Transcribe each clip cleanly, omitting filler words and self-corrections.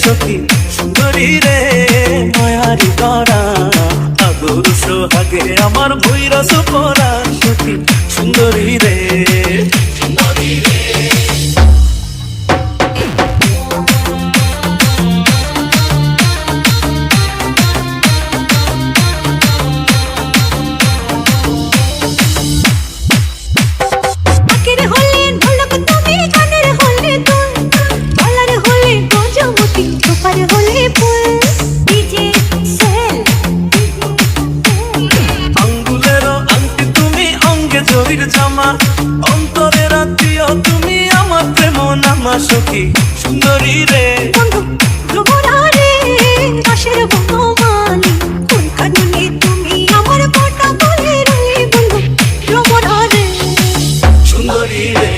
সখী সুন্দরী রে মায়ারি করা আদর সোহাগে আমার ভৈরা সুপরা সখী সুন্দরী রে সুন্দরী রে জামা অন্তরে রাখিও তুমি আমার প্রেম নামা সখী সুন্দরী রে বন্ধু ধ্রুবরারে আশের বনমালী কোন কারণে তুমি আমার কথা বলে রইলে বন্ধু ধ্রুবরারে সুন্দরী রে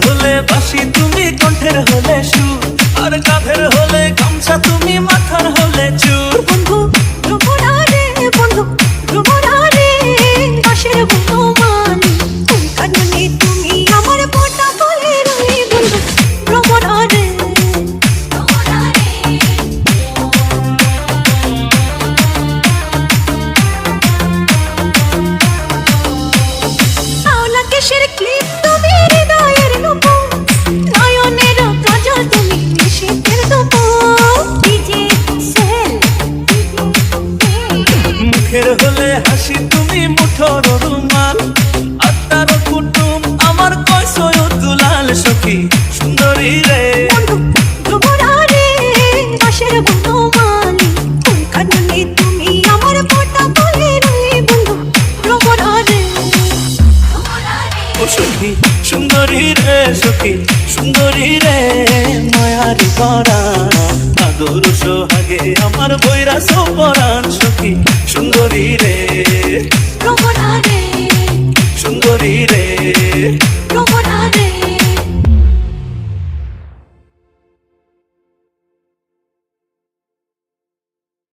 হলে বাসি তুমি কণ্ঠের হলে সুর আর কাঁধের হলে গামছা তুমি মাথার হলে চুর বন্ধু ধ্রুবরারে বন্ধু ধ্রুবরারে আশের বনমালী কোন কারণে তুমি আমার কথা বলে রইলে বন্ধু ধ্রুবরারে আওলা কেশের ক্লিপ তুমি মুখের হলে হাসি তুমি মুঠোর রুমাল আত্মার কুটুম আমার কয়সয় দুলাল সখী সুন্দরী রে ধ্রুবরারে আশের বনমালী কোন কারণে তুমি আমার কথা বলে রইলে বন্ধু ধ্রুবরারে ও সখী সুন্দরী রে সখী সুন্দরী রে মায়ারি করা আদর সোহাগে আমার বৈরা সোপরাণ সখী সুন্দরী রে